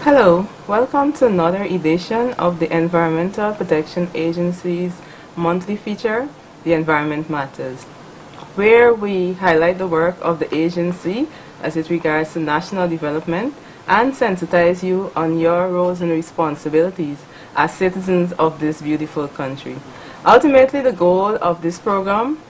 Hello, welcome to another edition of the Environmental Protection Agency's monthly feature, The Environment Matters, where we highlight the work of the agency as it regards to national development and sensitize you on your roles and responsibilities as citizens of this beautiful country. Ultimately, the goal of this program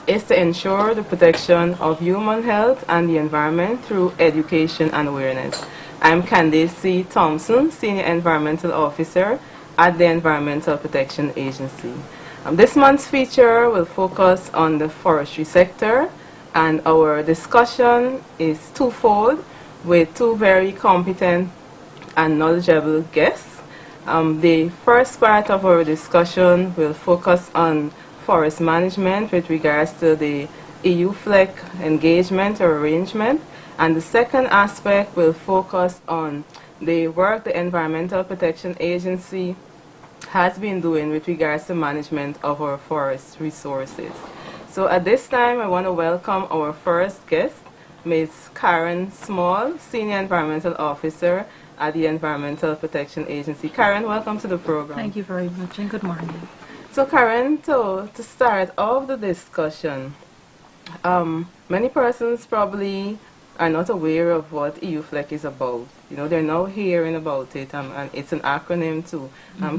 is to ensure the protection of human health and the environment through education and awareness. I'm Candacie Thompson, Senior Environmental Officer at the Environmental Protection Agency. This month's feature will focus on the forestry sector, and our discussion is twofold with two very competent and knowledgeable guests. The first part of our discussion will focus on forest management with regards to the EU FLEGT engagement or arrangement, and the second aspect will focus on the work the Environmental Protection Agency has been doing with regards to management of our forest resources. So at this time, I want to welcome our first guest, Ms. Karen Small, Senior Environmental Officer at the Environmental Protection Agency. Karen, welcome to the program. Thank you very much, and good morning. So Karen, to start off the discussion, many persons probably are not aware of what EU FLEGT is about. You know, they're now hearing about it, and it's an acronym too.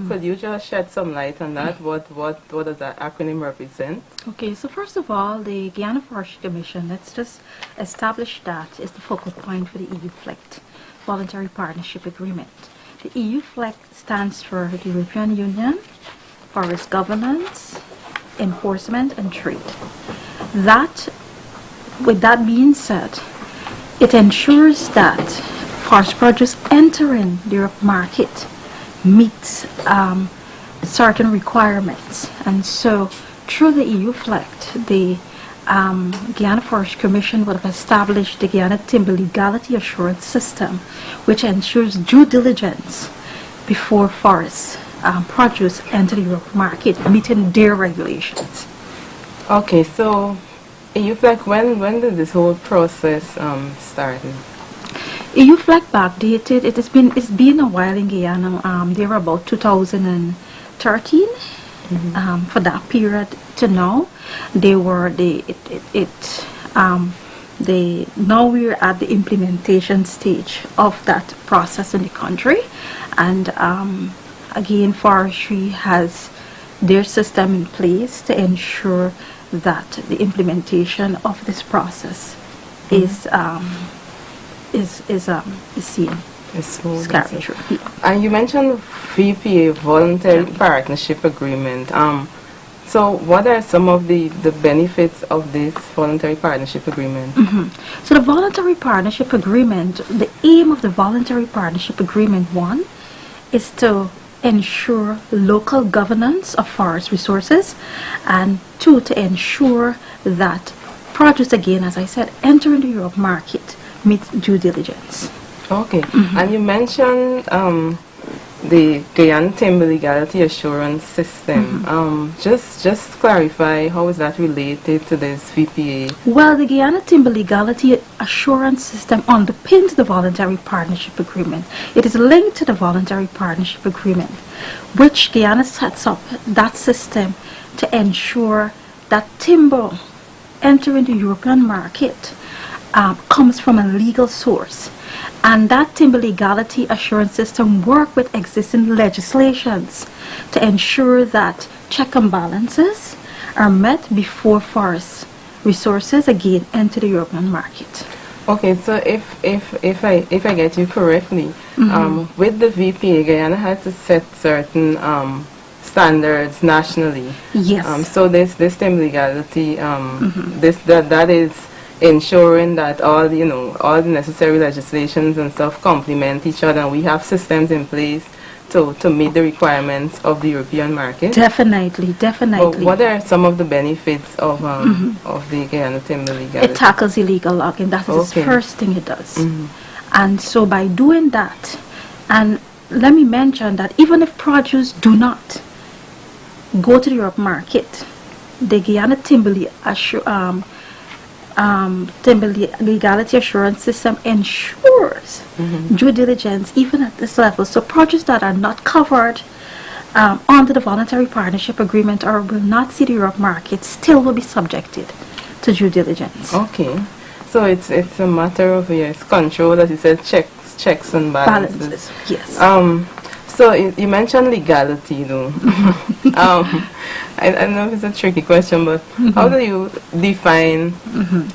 Could you just shed some light on that? What does that acronym represent? Okay, so first of all, the Guyana Forestry Commission, let's just establish that is the focal point for the EU FLEGT Voluntary Partnership Agreement. The EU FLEGT stands for the European Union, Forest Governance, Enforcement and Trade. That, with that being said, it ensures that forest produce entering the Europe market meets certain requirements. And so through the EU FLEGT, the Guyana Forestry Commission would have established the Guyana Timber Legality Assurance System, which ensures due diligence before forest produce enter the Europe market, meeting their regulations. Okay, so EU FLEGT, when did this whole process start? EU FLEGT backdated. It's been a while in Guyana. They were about 2013. For that period to now, now we're at the implementation stage of that process in the country, and again, forestry has their system in place to ensure that the implementation of this process is seen. It's carried through. Yeah. And you mentioned VPA, Voluntary Partnership Agreement. So what are some of the benefits of this Voluntary Partnership Agreement? So the Voluntary Partnership Agreement, the aim of the Voluntary Partnership Agreement, one, is to ensure local governance of forest resources, and two, to ensure that produce, again, as I said, entering the Europe market meets due diligence. Okay, and you mentioned the Guyana Timber Legality Assurance System. Just clarify, how is that related to this VPA? Well, the Guyana Timber Legality Assurance System underpins the Voluntary Partnership Agreement. It is linked to the Voluntary Partnership Agreement, which Guyana sets up that system to ensure that timber entering the European market comes from a legal source. And that Timber Legality Assurance System works with existing legislations to ensure that check and balances are met before forest resources again enter the European market. Okay, so if I get you correctly, with the VPA, Guyana has to set certain standards nationally. Yes. So this timber legality, that is ensuring that all the necessary legislations and stuff complement each other, and we have systems in place to meet the requirements of the European market. Definitely. But what are some of the benefits of the Guyana Timber Legality? It tackles illegal logging. That is the first thing it does. And so by doing that, and let me mention that even if produce do not go to the Europe market, the Guyana Timber timber legality assurance system ensures due diligence even at this level. So projects that are not covered under the voluntary partnership agreement or will not see the Europe market still will be subjected to due diligence. Okay. So it's a matter of yes, control, as you said, checks and balances. Yes. So you mentioned legality, though. I know it's a tricky question, but how do you define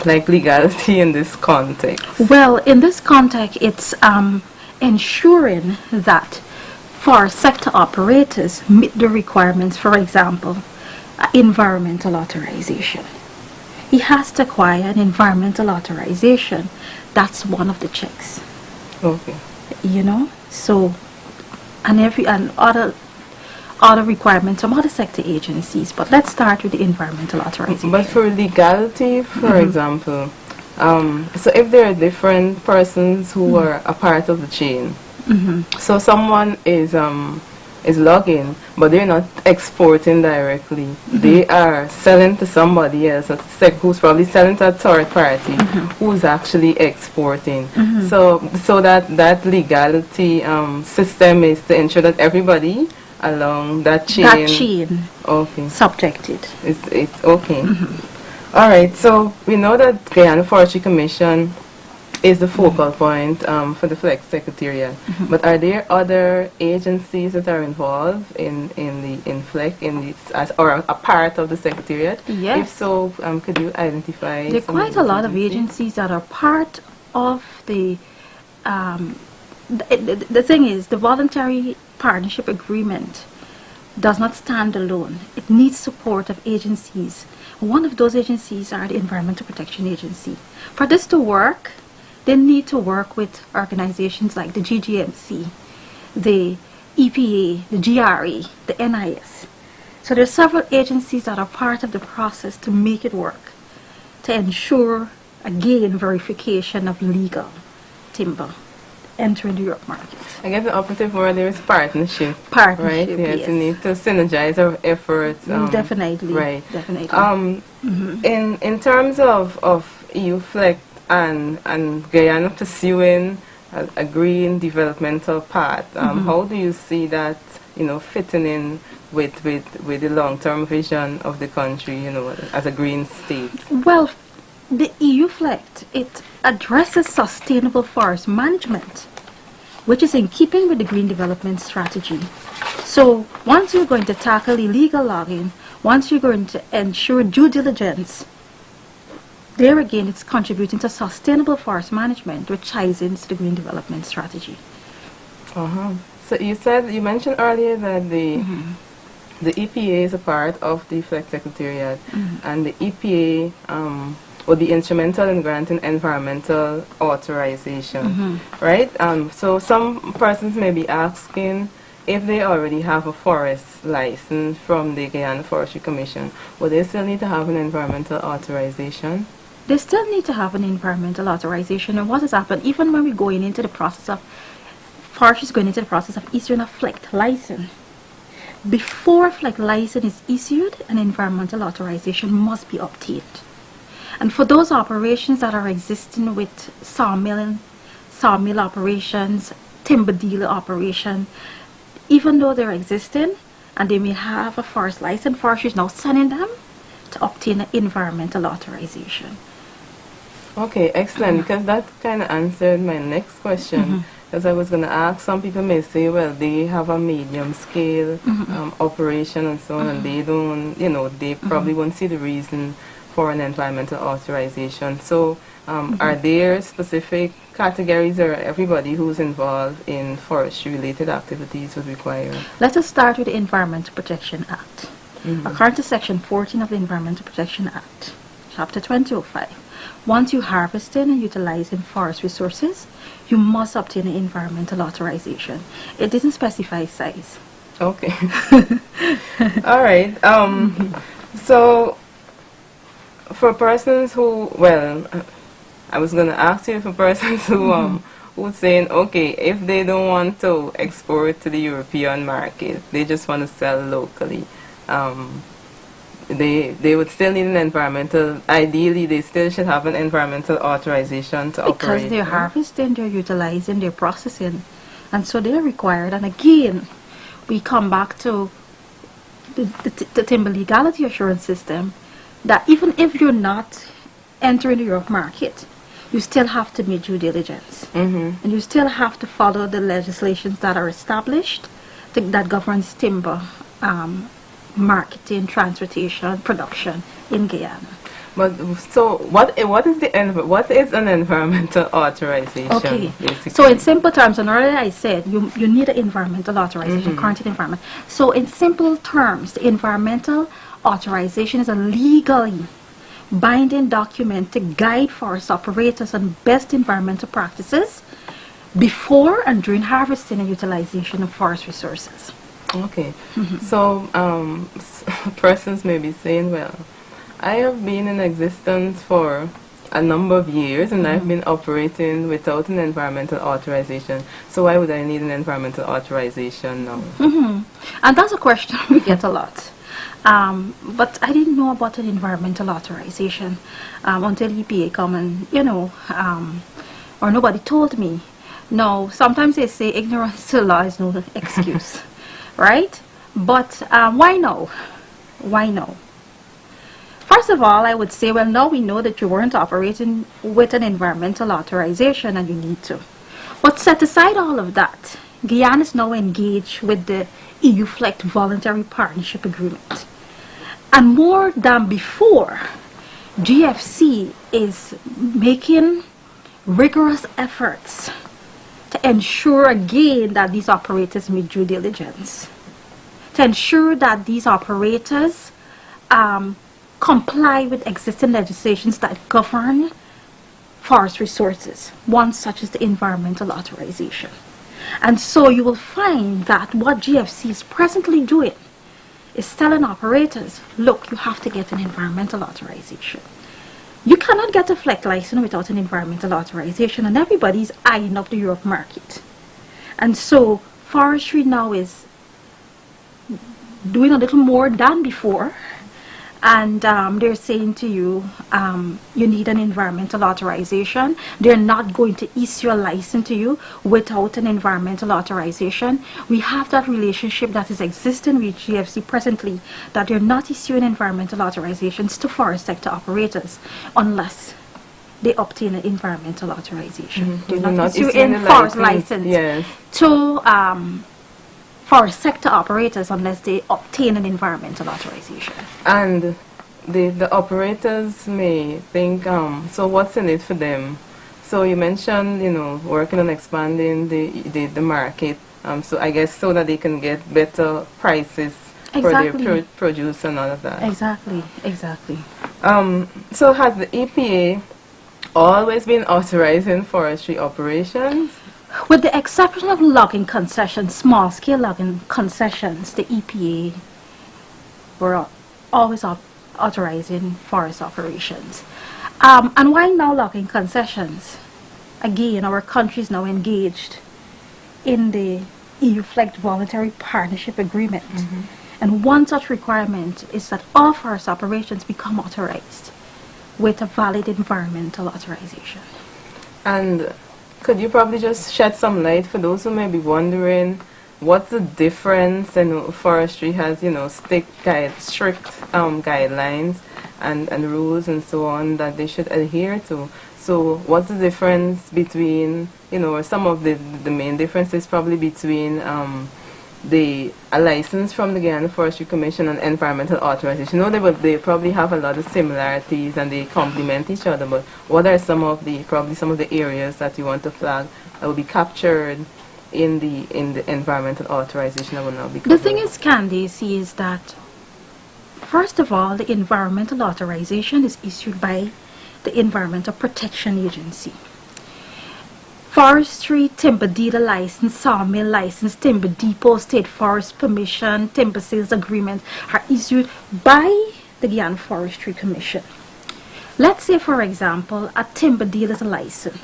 like legality in this context? Well, in this context, it's ensuring that for sector operators meet the requirements. For example, environmental authorization. He has to acquire an environmental authorization. That's one of the checks. Okay. You know, so and other requirements from other sector agencies. But let's start with the environmental authorization. But for legality, for example, so if there are different persons who are a part of the chain, so someone is logging, but they're not exporting directly. They are selling to somebody else, who's probably selling to a third party, who's actually exporting. So that legality system is to ensure that everybody along that chain, okay, subjected. It's okay. All right. So we know that Guyana Forestry Commission is the focal point for the FLEGT Secretariat. But are there other agencies that are involved in FLEGT or a part of the Secretariat? Yes. If so, could you identify? There are quite a lot of agencies that are part of the. The thing is, the voluntary partnership agreement does not stand alone. It needs support of agencies. One of those agencies are the Environmental Protection Agency. For this to work, they need to work with organizations like the GGMC, the EPA, the GRE, the NIS. So there are several agencies that are part of the process to make it work, to ensure, again, verification of legal timber entering the Europe market. I guess the operative word there is partnership. Partnership, right? Yes, yes. we need to synergize our efforts. Definitely. Right. Definitely. In terms of EU FLEGT and Guyana pursuing a green developmental path, how do you see that, fitting in with the long-term vision of the country, as a green state? Well, the EU FLEGT, it addresses sustainable forest management, which is in keeping with the green development strategy. So once you're going to tackle illegal logging, once you're going to ensure due diligence, there again it's contributing to sustainable forest management, which ties into the green development strategy. So you mentioned earlier that the EPA is a part of the FLEGT Secretariat, and the EPA will be instrumental in granting environmental authorization, right? So some persons may be asking if they already have a forest license from the Guyana Forestry Commission, will they still need to have an environmental authorization? They still need to have an environmental authorization. And what has happened, even when we're going into the process of, forestry is going into the process of issuing a FLEGT license, before a FLEGT license is issued, an environmental authorization must be obtained. And for those operations that are existing with sawmill operations, timber dealer operation, even though they're existing and they may have a forest license, forestry is now sending them to obtain an environmental authorization. Okay, excellent, because that kind of answered my next question. Because I was going to ask, some people may say, well, they have a medium scale operation and so on, and they don't, they probably won't see the reason for an environmental authorization. So are there specific categories, or everybody who's involved in forestry related activities would require? Let us start with the Environmental Protection Act. According to Section 14 of the Environmental Protection Act, Chapter 2005, once you harvesting and utilizing forest resources, you must obtain an environmental authorization. It doesn't specify size. Okay. All right. So for persons who, I was going to ask you for persons who who's saying, okay, if they don't want to export to the European market, they just want to sell locally. they would still need an environmental, ideally they still should have an environmental authorization to operate. Because they're harvesting, they're utilizing, they're processing, and so they're required. And again, we come back to the timber legality assurance system, that even if you're not entering the Europe market, you still have to meet due diligence. And you still have to follow the legislations that are established that governs timber marketing, transportation, production in Guyana. But so what is an environmental authorization? Okay, basically? so in simple terms, and earlier I said you need an environmental authorization, current environment. So in simple terms, the environmental authorization is a legally binding document to guide forest operators on best environmental practices before and during harvesting and utilization of forest resources. Okay, so persons may be saying, well, I have been in existence for a number of years and I've been operating without an environmental authorization, so why would I need an environmental authorization now? And that's a question we get a lot. But I didn't know about an environmental authorization until EPA come and, or nobody told me. No, sometimes they say ignorance to law is no excuse, right? But why no? Why no? First of all, I would say, well, now we know that you weren't operating with an environmental authorization and you need to. But set aside all of that, Guyana is now engaged with the EU FLEGT Voluntary Partnership Agreement. And more than before, GFC is making rigorous efforts to ensure again that these operators meet due diligence, to ensure that these operators comply with existing legislations that govern forest resources, one such as the environmental authorization. And so you will find that what GFC is presently doing is telling operators, look, you have to get an environmental authorization. You cannot get a FLEGT license without an environmental authorization, and everybody's eyeing up the Europe market. And so forestry now is doing a little more than before, and they're saying to you, you need an environmental authorization. They're not going to issue a license to you without an environmental authorization. We have that relationship that is existing with GFC presently, that they're not issuing environmental authorizations to forest sector operators unless they obtain an environmental authorization. They're not issuing forest license to forest sector operators unless they obtain an environmental authorization. And the operators may think, so what's in it for them? So you mentioned, working on expanding the market, so I guess so that they can get better prices for their produce and all of that. Exactly. So has the EPA always been authorizing forestry operations? With the exception of logging concessions, small-scale logging concessions, the EPA were always authorizing forest operations. And why now logging concessions? Again, our country is now engaged in the EU FLEGT Voluntary Partnership Agreement. And one such requirement is that all forest operations become authorized with a valid environmental authorization. And could you probably just shed some light for those who may be wondering what's the difference? And forestry has, strict guidelines and rules and so on that they should adhere to. So what's the difference between, or some of the main differences probably between a license from the Guyana Forestry Commission and environmental authorization? They probably have a lot of similarities and they complement each other, but what are some of the areas that you want to flag that will be captured in the environmental authorization that will now be covered? The thing is, Candacie, is that first of all, the environmental authorization is issued by the Environmental Protection Agency. Forestry, timber dealer license, sawmill license, timber depot, state forest permission, timber sales agreement are issued by the Guyana Forestry Commission. Let's say, for example, a timber dealer's license.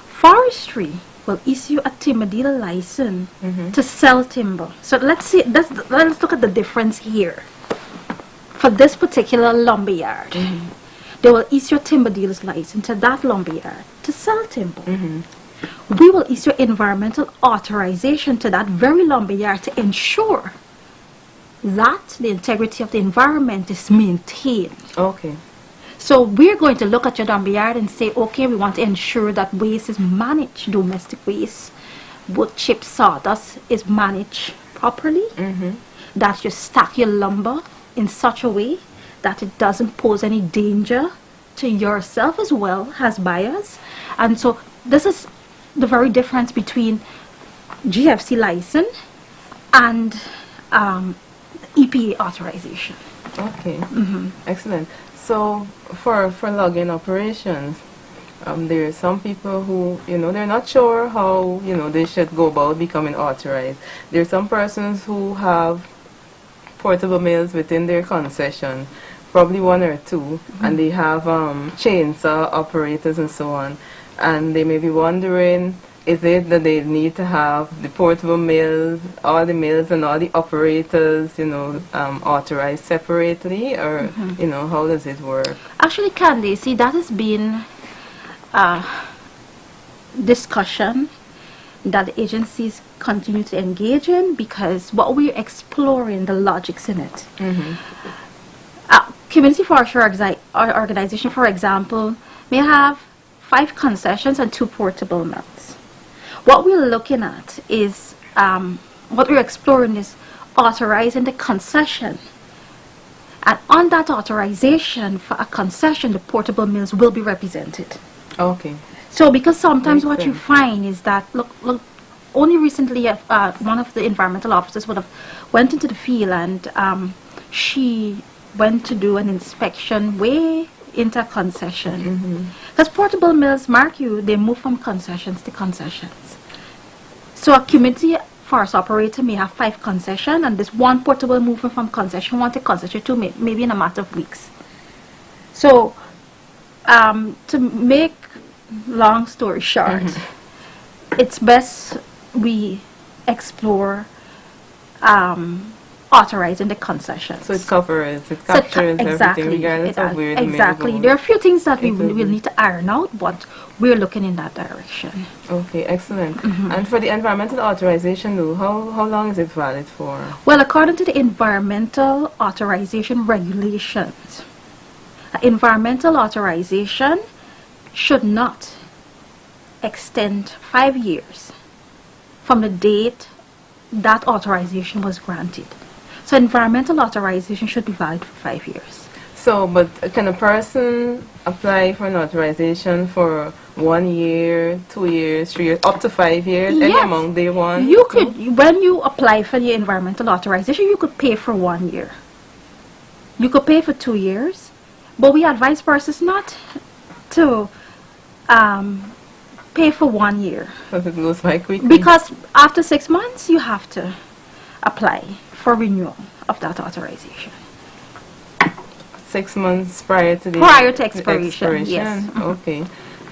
Forestry will issue a timber dealer license to sell timber. So let's look at the difference here. for this particular lumberyard, they will issue timber dealer's license to that lumberyard to sell timber. We will issue environmental authorization to that very lumberyard to ensure that the integrity of the environment is maintained. Okay. So we're going to look at your lumberyard and say, okay, we want to ensure that waste is managed, domestic waste, wood chip sawdust is managed properly, that you stack your lumber in such a way that it doesn't pose any danger to yourself as well as buyers. And so this is the very difference between GFC license and EPA authorization. Okay. Excellent. So for logging operations, there are some people who, they're not sure how, they should go about becoming authorized. There are some persons who have portable mills within their concession, probably one or two, and they have chainsaw operators and so on. And they may be wondering, is it that they need to have the portable mills, all the mills and all the operators, authorized separately, or, how does it work? Actually, Candacie, that has been discussion that the agencies continue to engage in, because what we're exploring, the logics in it. Community forestry organization, for example, may have 5 concessions and 2 portable mills. What we're looking at is, what we're exploring is authorizing the concession. And on that authorization for a concession, the portable mills will be represented. Okay. So because sometimes what you sense. find is that, look, only recently one of the environmental officers went into the field, and she went to do an inspection way into a concession. Because portable mills, mark you, they move from concessions to concessions. So a community forest operator may have 5 concessions, and this one portable moving from concession 1 to concession 2, maybe in a matter of weeks. So to make long story short, it's best we explore authorizing the concessions. So it captures everything regardless of where the mill Exactly. goes. There are a few things that we will need to iron out, but we're looking in that direction. Okay, excellent. And for the environmental authorization, though, how long is it valid for? Well, according to the environmental authorization regulations, environmental authorization should not extend 5 years from the date that authorization was granted. So environmental authorization should be valid for 5 years. So, but can a person apply for an authorization for 1 year, 2 years, 3 years, up to 5 years, any Yes. amount they want? You could, when you apply for the environmental authorization, you could pay for 1 year. You could pay for 2 years, but we advise persons not to pay for 1 year. Because it goes by quickly. Because after 6 months, you have to apply for renewal of that authorization. 6 months prior to the expiration, yes. Okay.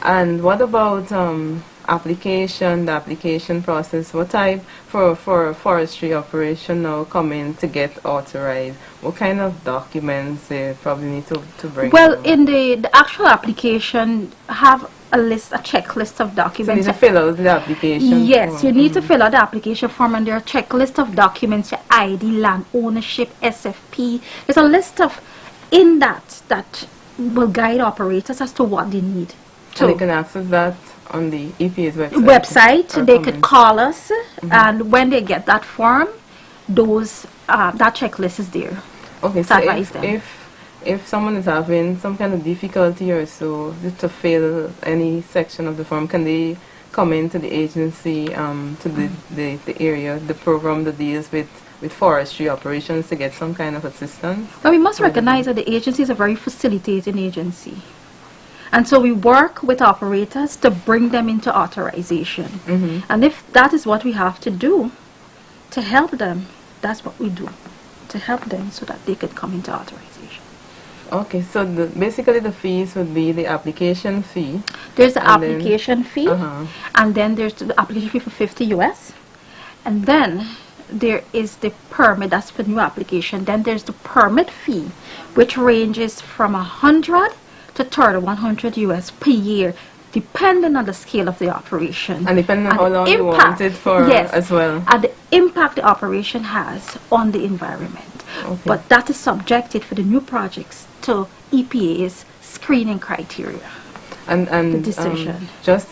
And what about the application process? What type for a forestry operation now coming to get authorized? What kind of documents they probably need to bring? Well, along? in the actual application, have a checklist of So you documents. need to fill out the application Yes, form. you need to fill out the application form, and there are a checklist of documents, your ID, land ownership, SFP. There's a list of in that will guide operators as to what they need. And they can access that on the EPA's website. Or They come could in. call us, and when they get that form, that checklist is there. Okay, to so advise them. if someone is having some kind of difficulty or so to fill any section of the form, can they come into the agency, to the area, the program that deals with forestry operations to get some kind of assistance? But we must recognize that the agency is a very facilitating agency. And so we work with operators to bring them into authorization. And if that is what we have to do to help them, that's what we do, to help them so that they could come into authorization. Okay, so basically the fees would be the application fee. There's the And then- application fee, and then there's the application fee for 50 US. And then there is the permit, that's for new application. Then there's the permit fee, which ranges from 100 to 3,100 US per year, depending on the scale of the operation. And depending on how long you want it for as well. And the impact the operation has on the environment. Okay. But that is subjected for the new projects to EPA's screening criteria. And the decision. Just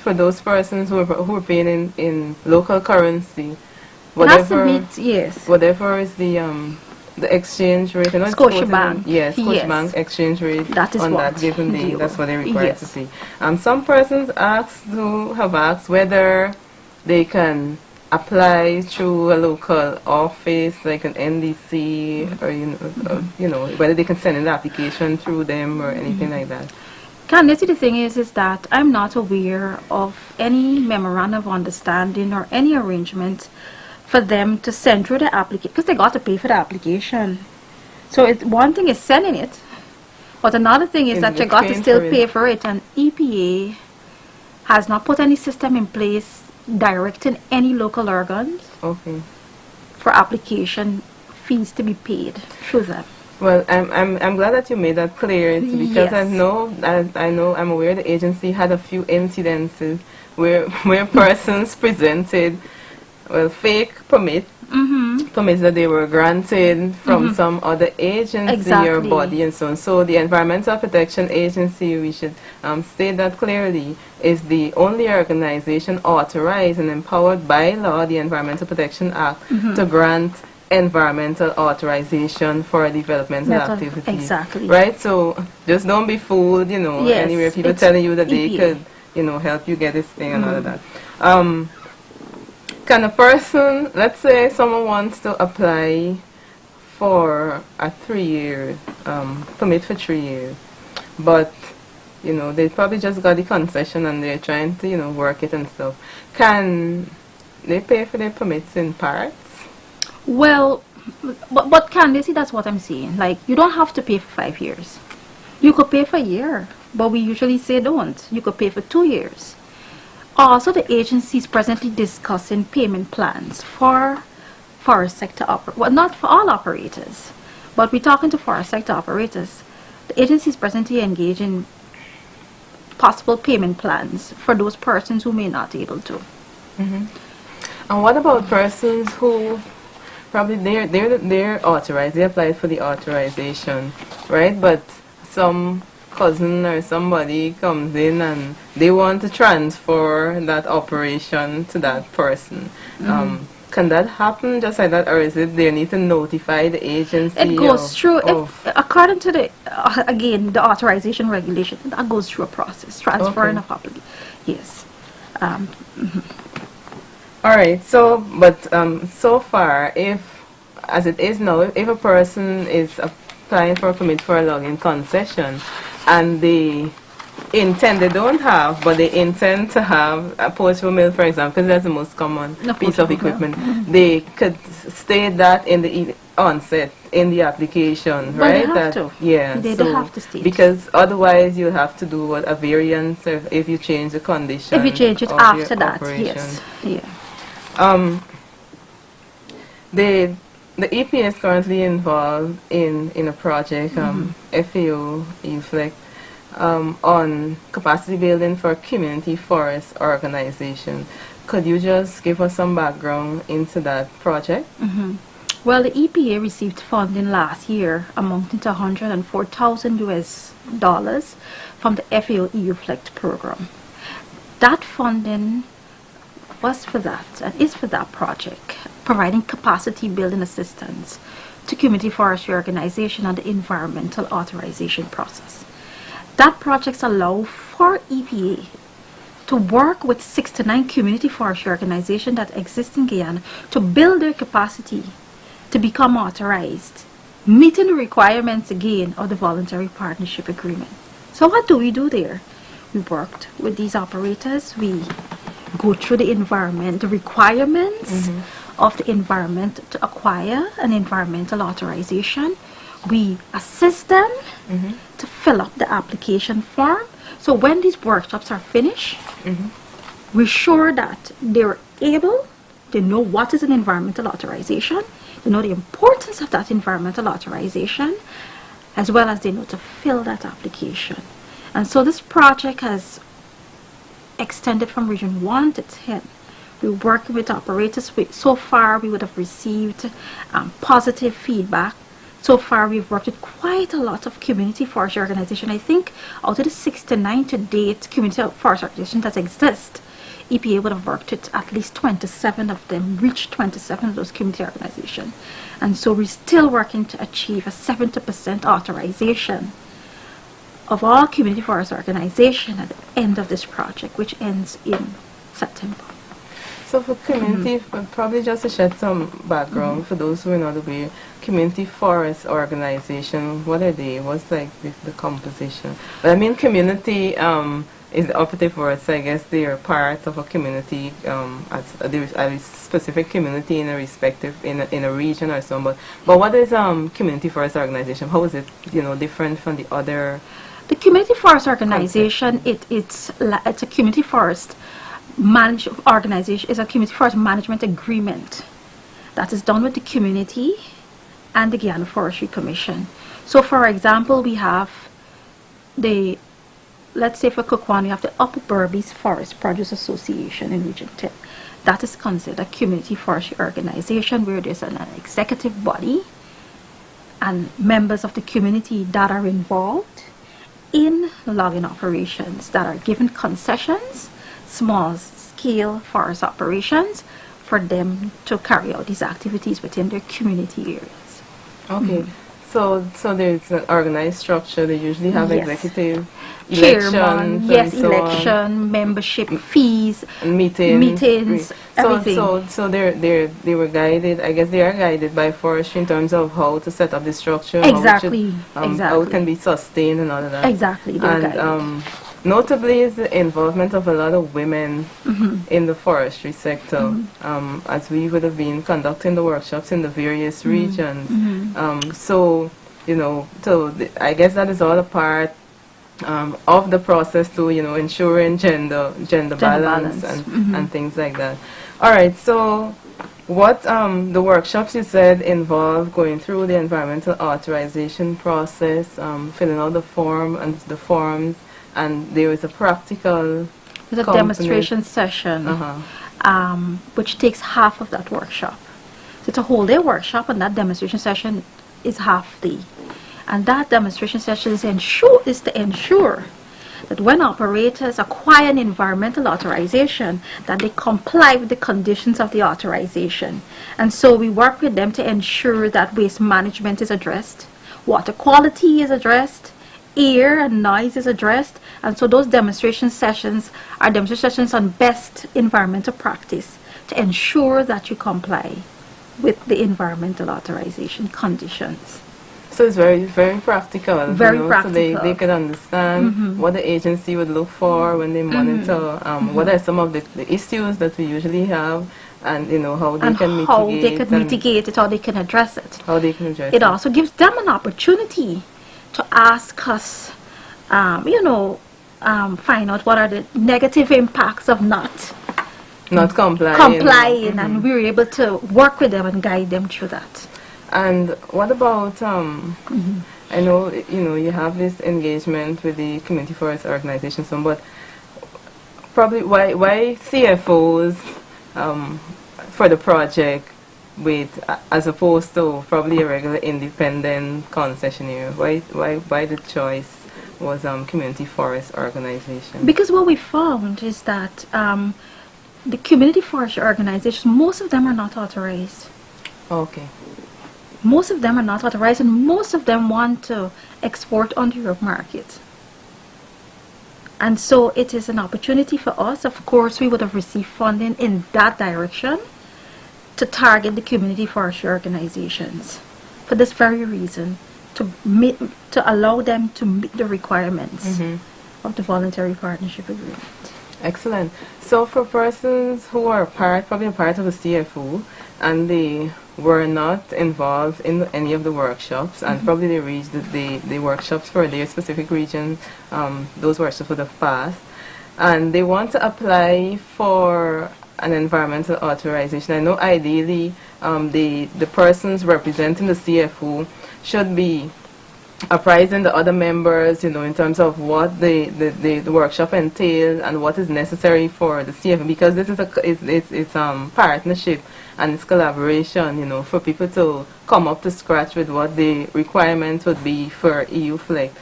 for those persons who are paying in local currency, whatever whatever is the exchange rate. I know Scotiabank. Yes, Scotiabank exchange rate that is on that given day. That's what they're required to pay. Some persons have asked whether they can apply through a local office like an NDC or whether they can send an application through them or anything like that. Candacie, the thing is that I'm not aware of any memorandum of understanding or any arrangement for them to send through the application, because they got to pay for the application. So one thing is sending it, but another thing is that you got to still pay for it, and EPA has not put any system in place directing any local organs for application fees to be paid through them. Well, I'm glad that you made that clear, because I know I'm aware the agency had a few incidences where persons presented fake permits that they were granted from some other agency or body and so on. So the Environmental Protection Agency, we should state that clearly, is the only organization authorized and empowered by law, the Environmental Protection Act, to grant environmental authorization for developmental activities. Exactly. Right? So just don't be fooled, anywhere people telling you that they could, help you get this thing and all of that. Can a person, let's say someone wants to apply for a 3-year permit for 3 years, but they probably just got the concession and they're trying to work it and stuff. Can they pay for their permits in parts? Well, but Candacie, that's what I'm saying. Like, you don't have to pay for 5 years. You could pay for a year, but we usually say don't. You could pay for 2 years. Also, the agency is presently discussing payment plans for forest sector operators. Well, not for all operators, but we're talking to forest sector operators. The agency is presently engaging possible payment plans for those persons who may not be able to. And what about persons who probably they're authorized, they applied for the authorization, right? But some cousin or somebody comes in and they want to transfer that operation to that person. Can that happen just like that, or is it they need to notify the agency? It goes through, according to the, again, the authorization regulation, that goes through a process, transferring of obligation. Yes. All right. So, but so far, as it is now, if a person is applying for a permit for a logging concession, and they don't have, but they intend to have a portable mill, for example, because that's the most common piece of equipment, they could state that in the onset, in the application, right? They have to. Yeah. They do have to state. Because otherwise you'll have to do a variance if you change the condition. If you change it after that, yes. Yeah. The EPA is currently involved in a project, FAO EU FLEGT, on capacity building for community forest organization. Could you just give us some background into that project? Well, the EPA received funding last year amounting to $104,000 US from the FAO EU FLEGT program. That funding was for that and is for that project, providing capacity building assistance to community forestry organization on the environmental authorization process. That projects allow for EPA to work with 69 community forestry organizations that exist in Guyana to build their capacity to become authorized, meeting the requirements again of the voluntary partnership agreement. So what do we do there? We worked with these operators. We go through the requirements of the environment to acquire an environmental authorization. We assist them to fill up the application form. So when these workshops are finished, we're sure that they're They know what is an environmental authorization. They know the importance of that environmental authorization, as well as they know to fill that application. And so this project has extended from region 1 to 10. We're working with operators. So far, we would have received positive feedback. So far, we've worked with quite a lot of community forestry organizations. I think out of the 69 to date community forestry organizations that exist, EPA would have worked with at least 27 of them, reached 27 of those community organizations. And so we're still working to achieve a 70% authorization of all community forest organizations at the end of this project, which ends in September. So for community, probably just to shed some background for those who are not aware, community forest organization, what are they? What's like the composition? But I mean, community is the operative word, so I guess they are part of a community, there is a specific community in a respective, in a region or so. But what is community forest organization? How is it, different from the other? The community forest organization, it's a community forest organization, is a community forest management agreement that is done with the community and the Guyana Forestry Commission. So for example, we have let's say for Coquan, we have the Upper Berbice Forest Produce Association in Region 10. That is considered a community forestry organization where there's an executive body and members of the community that are involved in logging operations, that are given concessions, small scale forest operations, for them to carry out these activities within their community areas. Okay. So there's an organized structure. They usually have executive chairman, elections, election, membership fees, meetings, everything. So they were guided. I guess they are guided by forestry in terms of how to set up the structure, exactly, how it can be sustained and all of that. Exactly, they're guided. Notably is the involvement of a lot of women in the forestry sector, as we would have been conducting the workshops in the various regions. So I guess that is all a part of the process to ensuring gender balance and things like that. All right, so what the workshops you said involve going through the environmental authorization process, filling out the forms, and there is a practical there's a demonstration session which takes half of that workshop. So it's a whole day workshop, and that demonstration session is half day. And that demonstration session is to ensure that when operators acquire an environmental authorization, that they comply with the conditions of the authorization. And so we work with them to ensure that waste management is addressed, water quality is addressed, air and noise is addressed. And so those demonstration sessions are demonstration sessions on best environmental practice to ensure that you comply with the environmental authorization conditions. So it's very, very practical. Very practical. So they can understand what the agency would look for when they monitor, what are some of the issues that we usually have, and how they can mitigate it, how they can address it. It also gives them an opportunity to ask us, find out what are the negative impacts of not complying, and we're able to work with them and guide them through that. And what about I know you have this engagement with the community forest organizations, but probably why CFOs for the project as opposed to probably a regular independent concessionaire? Why the choice was community forest organization? Because what we found is that the community forest organizations, most of them are not authorized. Okay. Most of them are not authorized, and most of them want to export on the Europe market. And so it is an opportunity for us. Of course, we would have received funding in that direction to target the community forestry organizations for this very reason, to allow them to meet the requirements of the voluntary partnership agreement. Excellent. So for persons who are probably a part of the CFO and they were not involved in any of the workshops, and probably they reached the workshops for their specific region, those workshops would have passed, and they want to apply for an environmental authorization, I know ideally the persons representing the CFO should be apprising the other members, in terms of what the workshop entails and what is necessary for the CFO, because this is it's partnership and it's collaboration, for people to come up to scratch with what the requirements would be for EU FLEGT.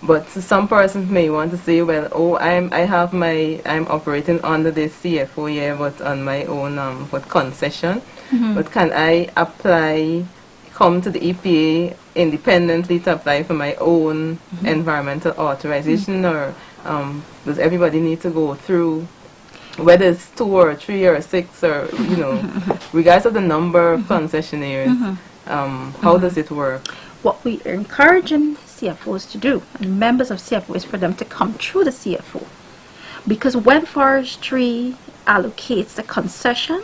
But some persons may want to say, well, I'm operating under the CFO here, but on my own concession. But can I come to the EPA independently to apply for my own environmental authorization, or does everybody need to go through, whether it's 2 or 3 or 6, or regardless of the number of concessionaires? How does it work? What we are encouraging CFOs to do, and members of CFO, is for them to come through the CFO, because when forestry allocates the concession,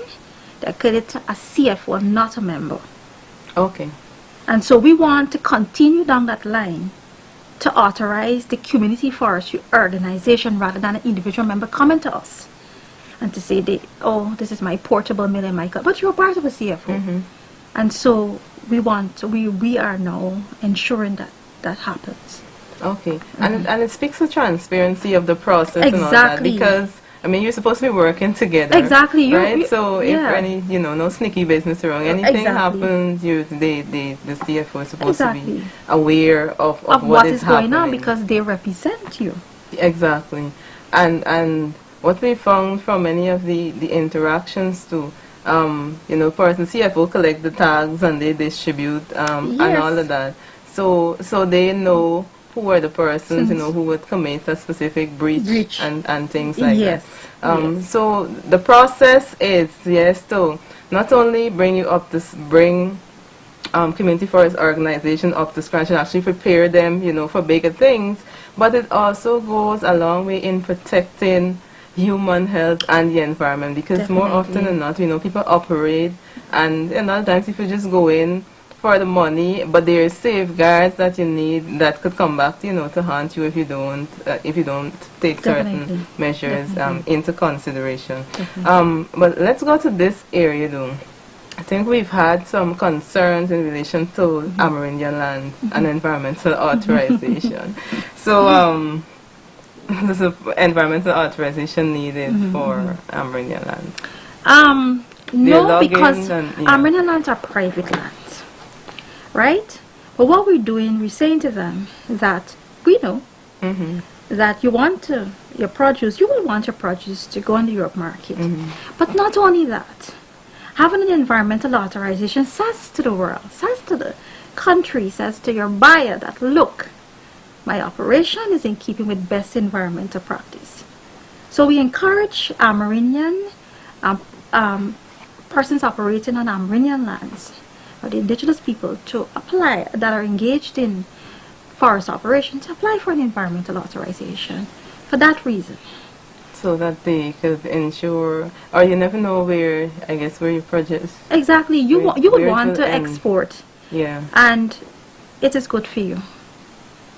they accredit to a CFO, not a member. Okay. And so we want to continue down that line to authorize the community forestry organization rather than an individual member coming to us and to say, this is my portable mill in my car. But you're part of a CFO. And so we are now ensuring that happens. Okay. And it speaks to transparency of the process. Exactly. And all that, because you're supposed to be working together. Exactly. Right? So if any, no sneaky business wrong, anything happens, the CFO is supposed to be aware of what is going on, happening. because they represent you. Exactly. And what we found from many of the interactions too, persons, CFO collect the tags and they distribute and all of that. So they know who are the persons, who would commit a specific breach. And things like that. So the process is, to not only bring you up to bring community forest organization up to scratch and actually prepare them, for bigger things, but it also goes a long way in protecting human health and the environment, because more often than not, people operate, and a lot of times people just go in for the money, but there are safeguards that you need that could come back, to haunt you if you don't take certain measures into consideration. But let's go to this area though. I think we've had some concerns in relation to Amerindian land and environmental authorization. So there's an environmental authorization needed for Amerindian land. No, because Amerindian lands are private lands. Right? But what we're saying to them that we know that you will want your produce to go on the Europe market. But not only that, having an environmental authorization says to the world, says to the country, says to your buyer that, look, my operation is in keeping with best environmental practice. So we encourage Amerindian persons operating on Amerindian lands, or the indigenous people, to apply, that are engaged in forest operations, to apply for an environmental authorization for that reason. So that they could ensure, or you never know where you produce. Exactly. You would want to export. Yeah. And it is good for you.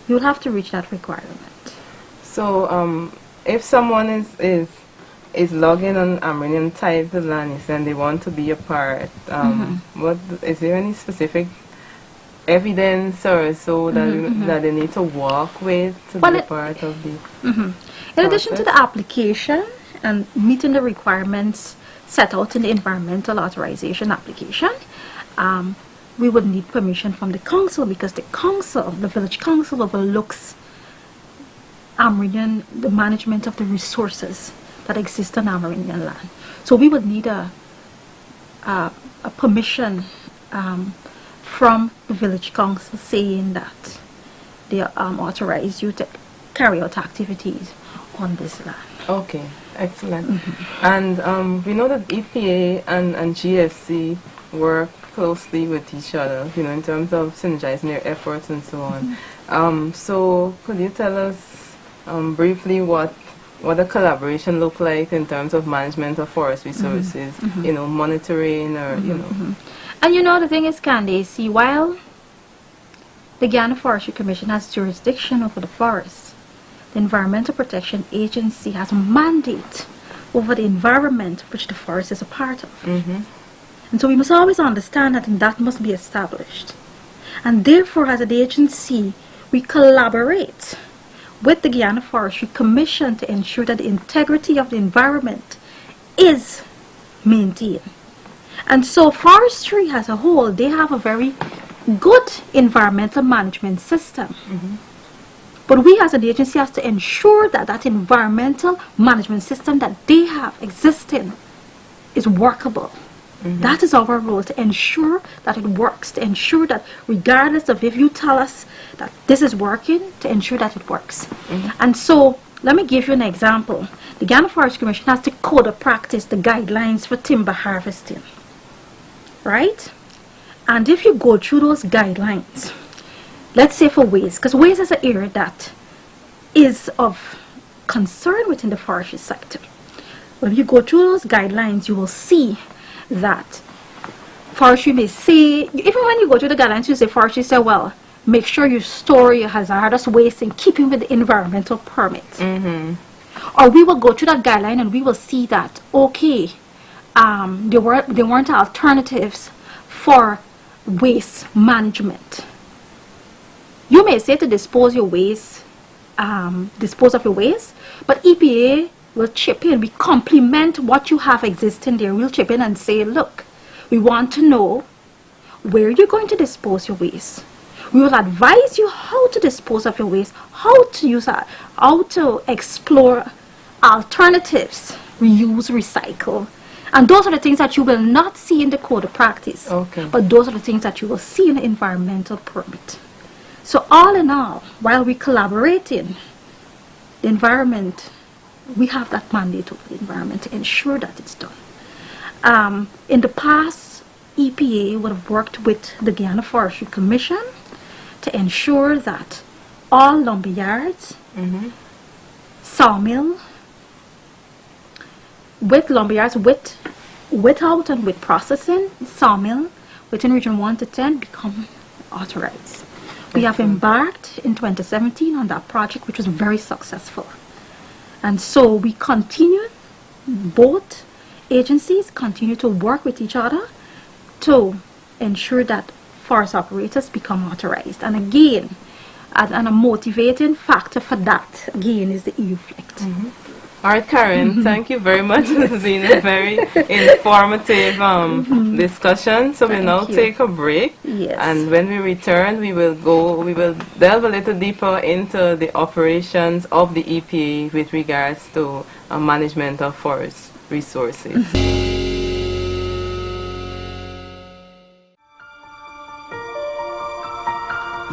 You'll have to reach that requirement. So if someone is logging on Amerindian title lands and they want to be a part, what is there any specific evidence or so that they need to walk with to be a part of the In addition to the application and meeting the requirements set out in the environmental authorization application, we would need permission from the council, because the village council overlooks the management of the resources that exist on Amerindian land. So we would need a permission from the village council saying that they authorize you to carry out activities on this land. Okay, excellent. And we know that EPA and GFC work closely with each other, in terms of synergizing their efforts and so on. So could you tell us briefly what the collaboration look like in terms of management of forest resources, monitoring, or And the thing is, Candacie, while the Guyana Forestry Commission has jurisdiction over the forests, the Environmental Protection Agency has a mandate over the environment which the forest is a part of. Mm-hmm. And so we must always understand that must be established. And therefore, as an agency, we collaborate with the Guyana Forestry Commission to ensure that the integrity of the environment is maintained. And so forestry as a whole, they have a very good environmental management system. Mm-hmm. But we as an agency have to ensure that that environmental management system that they have existing is workable. Mm-hmm. That is our role, to ensure that it works, to ensure that regardless of if you tell us that this is working, to ensure that it works. Mm-hmm. And so, let me give you an example. The Guyana Forest Commission has the code of practice, the guidelines for timber harvesting. Right? And if you go through those guidelines, let's say for waste, because waste is an area that is of concern within the forestry sector. When you go through those guidelines, you will see that forestry may say, even when you go through the guidelines, you say forestry say, well, make sure you store your hazardous waste in keeping with the environmental permit. Mm-hmm. Or we will go through that guideline and we will see that, okay, there weren't alternatives for waste management. You may say to dispose of your waste, but EPA will chip in. We complement what you have existing there. We'll chip in and say, look, we want to know where you're going to dispose your waste. We will advise you how to dispose of your waste, how to use that, how to explore alternatives, reuse, recycle. And those are the things that you will not see in the code of practice. Okay. But those are the things that you will see in the environmental permit. So all in all, while we collaborate in the environment, we have that mandate over the environment to ensure that it's done. In the past, EPA would have worked with the Guyana Forestry Commission to ensure that all lumber yards, mm-hmm. sawmill, with lumber yards, without and with processing, sawmill, within region 1 to 10 become authorized. We have embarked in 2017 on that project, which was very successful. And so we continue, both agencies continue to work with each other to ensure that forest operators become authorized. And again, and a motivating factor for that, again, is the EU FLEGT. Mm-hmm. All right, Karen, thank you very much. It's been a very informative discussion. So we'll now take a break. Yes. And when we return, we will delve a little deeper into the operations of the EPA with regards to management of forest resources.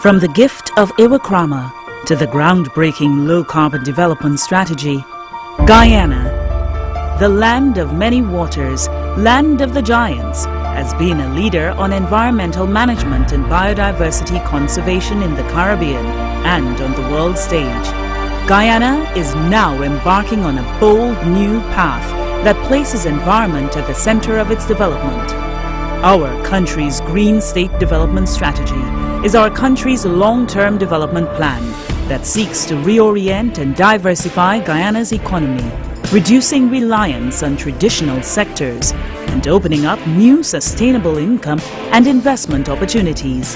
From the gift of Iwakrama to the groundbreaking low-carbon development strategy, Guyana, the land of many waters, land of the giants, has been a leader on environmental management and biodiversity conservation in the Caribbean and on the world stage. Guyana is now embarking on a bold new path that places environment at the center of its development. Our country's Green State Development Strategy is our country's long-term development plan that seeks to reorient and diversify Guyana's economy, reducing reliance on traditional sectors and opening up new sustainable income and investment opportunities.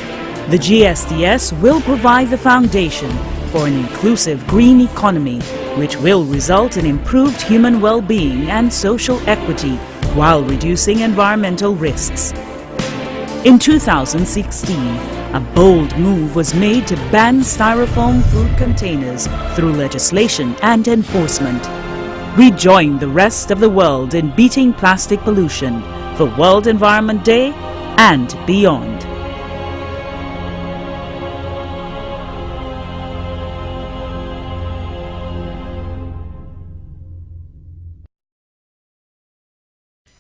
The GSDS will provide the foundation for an inclusive green economy, which will result in improved human well-being and social equity while reducing environmental risks. In 2016, a bold move was made to ban styrofoam food containers through legislation and enforcement. We join the rest of the world in beating plastic pollution for World Environment Day and beyond.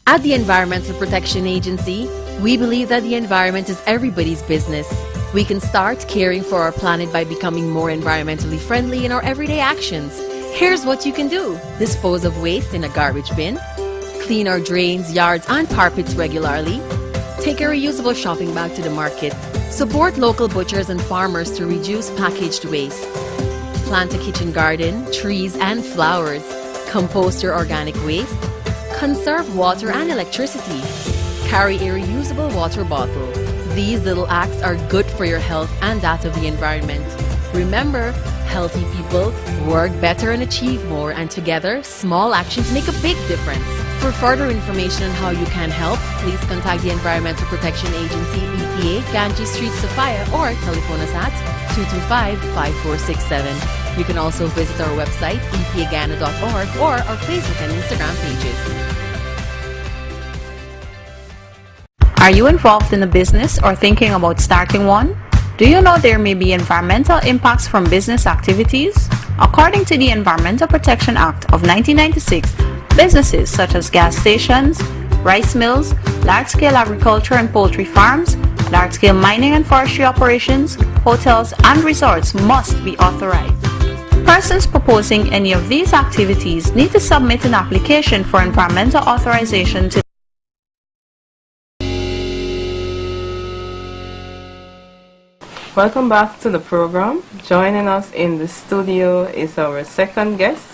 At the Environmental Protection Agency, we believe that the environment is everybody's business. We can start caring for our planet by becoming more environmentally friendly in our everyday actions. Here's what you can do. Dispose of waste in a garbage bin. Clean our drains, yards, and carpets regularly. Take a reusable shopping bag to the market. Support local butchers and farmers to reduce packaged waste. Plant a kitchen garden, trees, and flowers. Compost your organic waste. Conserve water and electricity. Carry a reusable water bottle. These little acts are good for your health and that of the environment. Remember, healthy people work better and achieve more, and together, small actions make a big difference. For further information on how you can help, please contact the Environmental Protection Agency, EPA, Ganges Street, Sophia, or telephone us at 225-5467. You can also visit our website, epaghana.org, or our Facebook and Instagram pages. Are you involved in a business or thinking about starting one? Do you know there may be environmental impacts from business activities? According to the Environmental Protection Act of 1996, businesses such as gas stations, rice mills, large-scale agriculture and poultry farms, large-scale mining and forestry operations, hotels and resorts must be authorized. Persons proposing any of these activities need to submit an application for environmental authorization to Welcome back to the program. Joining us in the studio is our second guest,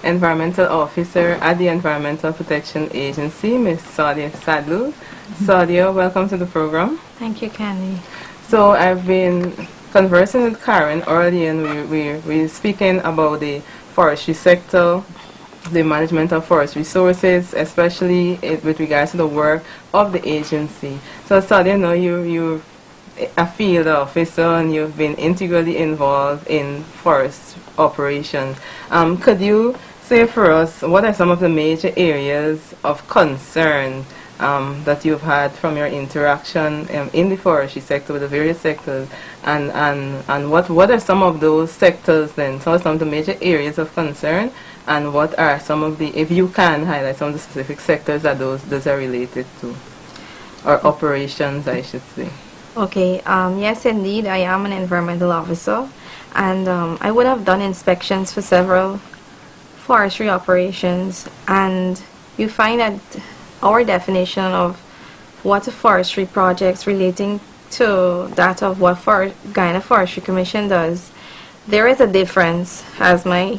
Environmental Officer at the Environmental Protection Agency, Ms. Saudia Sadloo. Saudia, welcome to the program. Thank you, Candy. So I've been conversing with Karen earlier, and we're speaking about the forestry sector, the management of forest resources, especially with regards to the work of the agency. So Saudia, I know you're a field officer and you've been integrally involved in forest operations. Could you say for us what are some of the major areas of concern that you've had from your interaction in the forestry sector with the various sectors, and what are some of those sectors then? So some of the major areas of concern, and what are some of the, if you can highlight some of the specific sectors that those are related to, or operations I should say. Okay, yes indeed, I am an environmental officer, and I would have done inspections for several forestry operations, and you find that our definition of what a forestry projects relating to that of what Guyana Forestry Commission does, there is a difference, as my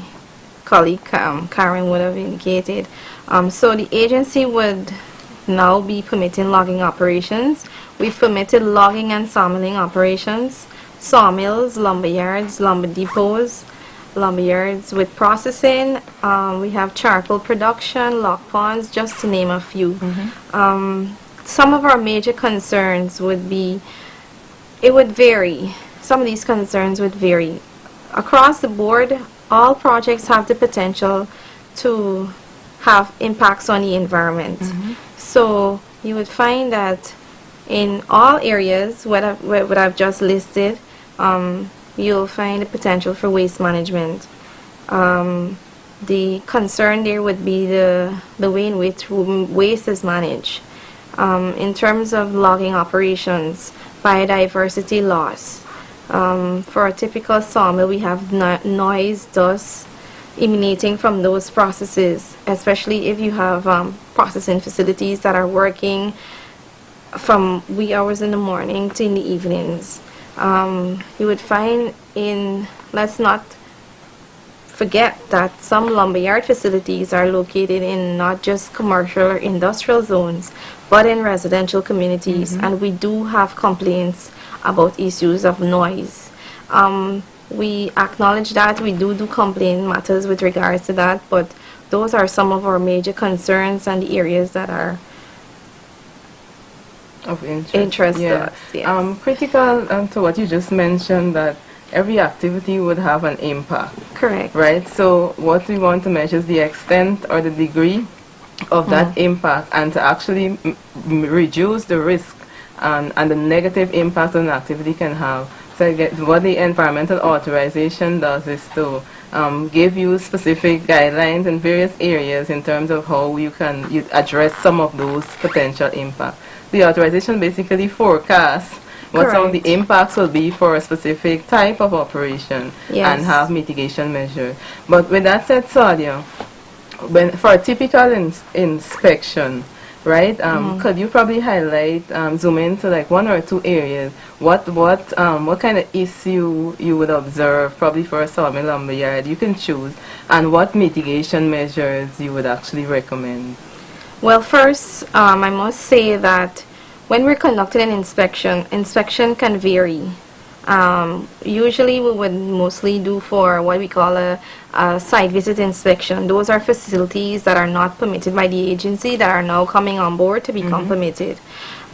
colleague Karen would have indicated. So the agency would now be permitting logging operations. We've permitted logging and sawmilling operations, sawmills, lumber yards, lumber depots, lumber yards with processing. We have charcoal production, lock ponds, just to name a few. Some of our major concerns would be, it would vary. Some of these concerns would vary. Across the board, all projects have the potential to have impacts on the environment. So you would find that in all areas, what I've just listed, you'll find the potential for waste management. The concern there would be the way in which waste is managed. In terms of logging operations, biodiversity loss. For a typical sawmill, we have noise, dust emanating from those processes, especially if you have processing facilities that are working from wee hours in the morning to in the evenings. You would find let's not forget that some lumberyard facilities are located in not just commercial or industrial zones, but in residential communities, and we do have complaints about issues of noise. We acknowledge that, we do complaint matters with regards to that, but those are some of our major concerns and the areas that are of interest to us. Yes. Critical to what you just mentioned, that every activity would have an impact. Correct. Right? So what we want to measure is the extent or the degree of that impact, and to actually reduce the risk and the negative impact an activity can have. So what the environmental authorization does is to give you specific guidelines in various areas in terms of how you address some of those potential impacts. The authorization basically forecasts what some of the impacts will be for a specific type of operation, and have mitigation measures. But with that said, Saudia, for a typical inspection, right? Could you probably highlight, zoom into like one or two areas? What kind of issue you would observe probably for a sawmill lumberyard? You can choose, and what mitigation measures you would actually recommend. Well, first, I must say that when we're conducting an inspection can vary. Usually we would mostly do for what we call a site visit inspection. Those are facilities that are not permitted by the agency that are now coming on board to become permitted.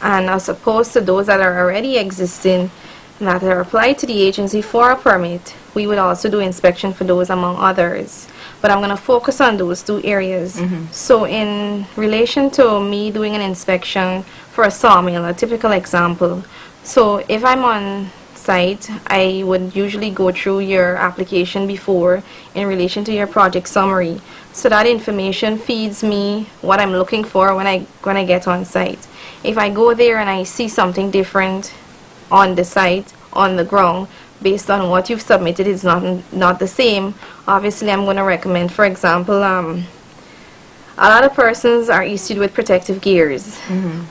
And as opposed to those that are already existing that are applied to the agency for a permit, we would also do inspection for those among others. But I'm going to focus on those two areas. So in relation to me doing an inspection for a sawmill, a typical example. So if I'm on site, I would usually go through your application before in relation to your project summary. So that information feeds me what I'm looking for when I get on site. If I go there and I see something different on the site, on the ground, based on what you've submitted is not the same, obviously I'm going to recommend, for example, a lot of persons are issued with protective gears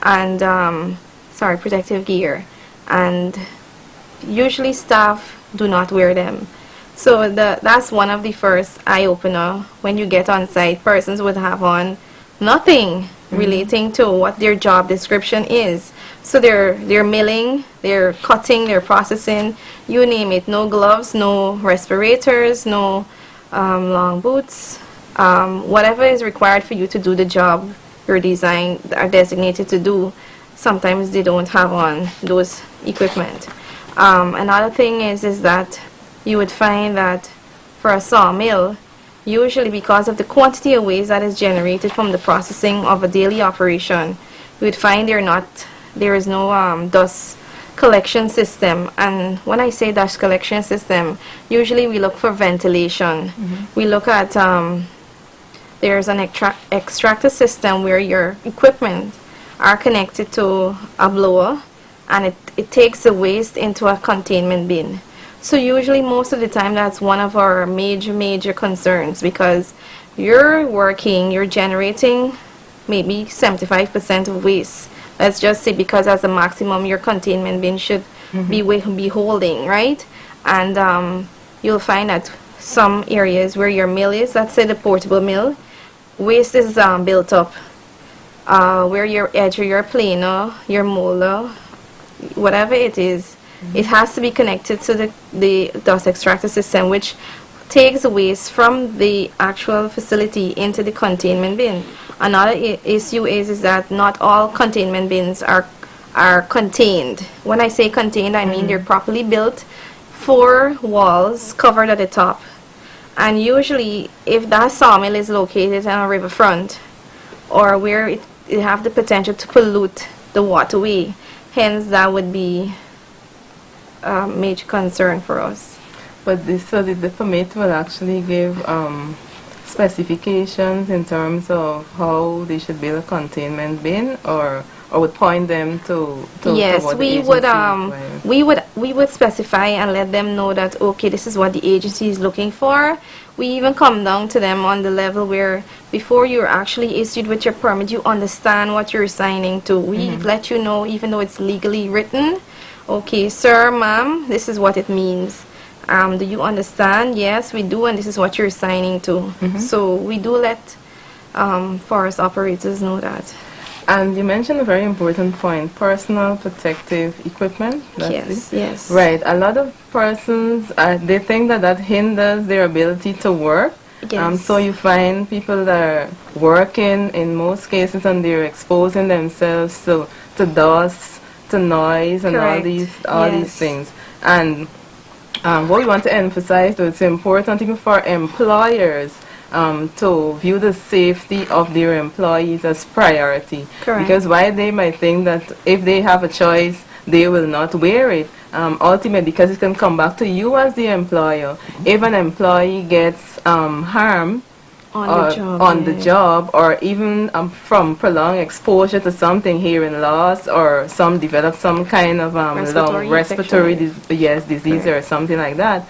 and protective gear, and usually staff do not wear them. So that's one of the first eye-opener. When you get on site, persons would have on nothing relating to what their job description is. So they're milling, they're cutting, they're processing, you name it. No gloves, no respirators, no long boots, whatever is required for you to do the job your design are designated to do. Sometimes they don't have on those equipment. Another thing is that you would find that for a sawmill, usually because of the quantity of waste that is generated from the processing of a daily operation, you would find there is no dust collection system. And when I say dust collection system, usually we look for ventilation. We look at there's an extractor system where your equipment are connected to a blower, and it takes the waste into a containment bin. So usually most of the time that's one of our major concerns, because you're generating maybe 75% of waste. Let's just say, because as a maximum your containment bin should be holding, right? And you'll find that some areas where your mill is, let's say the portable mill, waste is built up. Where your edger, your planer, your molder, whatever it is, it has to be connected to the dust extractor system, which takes the waste from the actual facility into the containment bin. Another issue is that not all containment bins are contained. When I say contained, I mean they're properly built, 4 walls covered at the top. And usually, if that sawmill is located on a riverfront, or where it have the potential to pollute the waterway, hence that would be a major concern for us. But the permit will actually give specifications in terms of how they should build a containment bin, or would point them to yes, what we the would agency we would specify and let them know that, okay, this is what the agency is looking for. We even come down to them on the level where before you're actually issued with your permit, you understand what you're signing to. We let you know, even though it's legally written, okay, sir, ma'am, this is what it means. Do you understand? Yes, we do, and this is what you're signing to. So we do let forest operators know that. And you mentioned a very important point, personal protective equipment. Yes. Right. A lot of persons, they think that hinders their ability to work. Yes. So you find people that are working in most cases, and they're exposing themselves to dust, to noise, and Correct. all these things. And what we want to emphasize, though, it's important even for employers to view the safety of their employees as priority. Correct. Because while they might think that if they have a choice, they will not wear it, ultimately, because it can come back to you as the employer. If an employee gets harmed on the job, or even from prolonged exposure to something, hearing loss, or develop some kind of respiratory disease or something like that,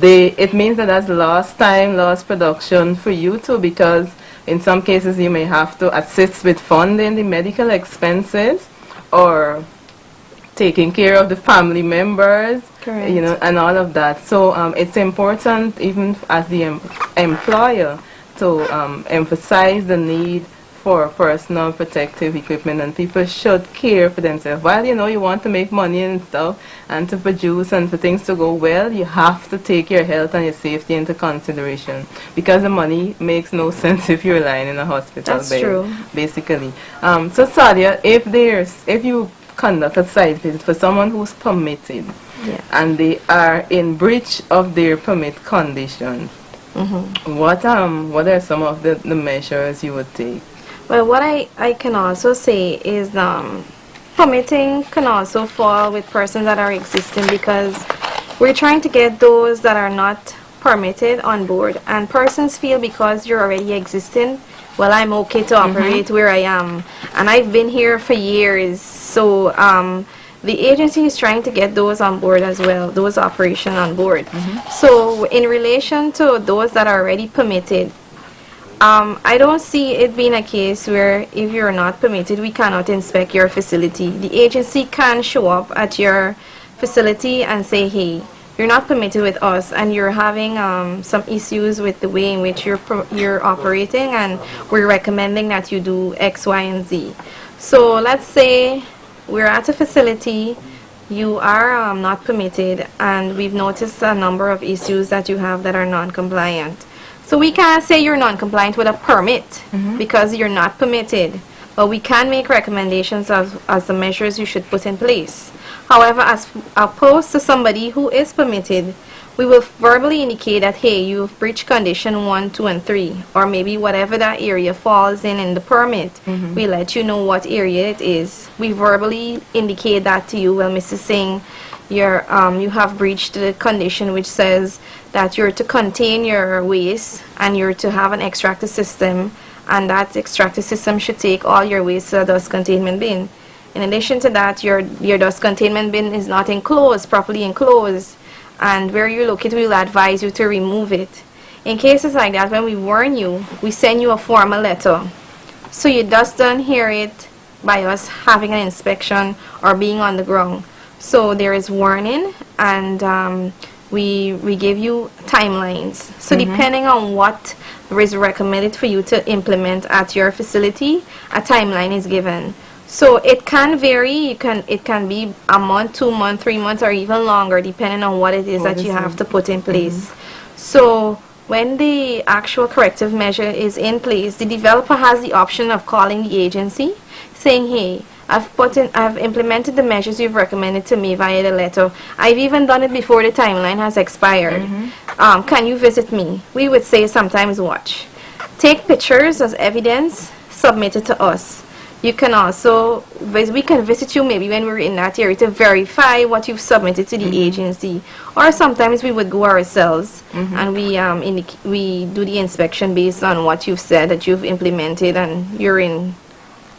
it means that that's lost time, lost production for you too, because in some cases you may have to assist with funding the medical expenses or taking care of the family members, Correct. you know, and all of that. So it's important, even as the employer, to emphasize the need for personal protective equipment, and people should care for themselves. While you know you want to make money and stuff and to produce and for things to go well, you have to take your health and your safety into consideration, because the money makes no sense if you're lying in a hospital That's bed, true. basically. So Saudia, if you conduct a site visit for someone who's permitted, Yeah. and they are in breach of their permit conditions, what are some of the measures you would take? Well, what I can also say is permitting can also fall with persons that are existing, because we're trying to get those that are not permitted on board, and persons feel because you're already existing, well, I'm okay to operate where I am, and I've been here for years. So the agency is trying to get those on board as well, those operations on board. So in relation to those that are already permitted, I don't see it being a case where if you're not permitted, we cannot inspect your facility. The agency can show up at your facility and say, hey, you're not permitted with us, and you're having some issues with the way in which you're operating, and we're recommending that you do X, Y, and Z. So let's say we're at a facility, you are not permitted, and we've noticed a number of issues that you have that are non-compliant. So we can't say you're non-compliant with a permit because you're not permitted, but we can make recommendations as the measures you should put in place. However, as opposed to somebody who is permitted, we will verbally indicate that, hey, you've breached condition 1, 2, and 3, or maybe whatever that area falls in the permit. We let you know what area it is. We verbally indicate that to you. Well, Mrs. Singh, you have breached the condition which says that you're to contain your waste and you're to have an extractor system, and that extractor system should take all your waste to a dust containment bin. In addition to that, your dust containment bin is not enclosed, properly enclosed, and where you're located, we will advise you to remove it. In cases like that, when we warn you, we send you a formal letter. So you just don't hear it by us having an inspection or being on the ground. So there is warning, and we give you timelines. So depending on what is recommended for you to implement at your facility, a timeline is given. So it can vary. It can be a month, 2 months, 3 months, or even longer, depending on what it is that you have to put in place. So when the actual corrective measure is in place, the developer has the option of calling the agency, saying, hey, I've implemented the measures you've recommended to me via the letter. I've even done it before the timeline has expired. Can you visit me? We would say sometimes watch. Take pictures as evidence, submit it to us. You can also, we can visit you maybe when we're in that area to verify what you've submitted to the agency. Or sometimes we would go ourselves and we do the inspection based on what you've said that you've implemented, and